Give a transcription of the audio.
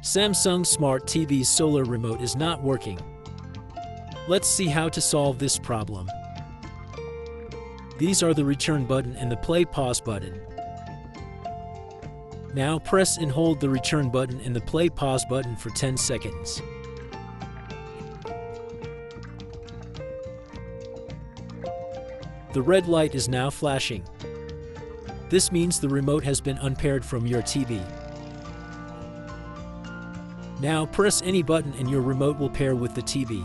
Samsung Smart TV's solar remote is not working. Let's see how to solve this problem. These are the return button and the play pause button. Now press and hold the return button and the play pause button for 10 seconds. The red light is now flashing. This means the remote has been unpaired from your TV. Now press any button and your remote will pair with the TV.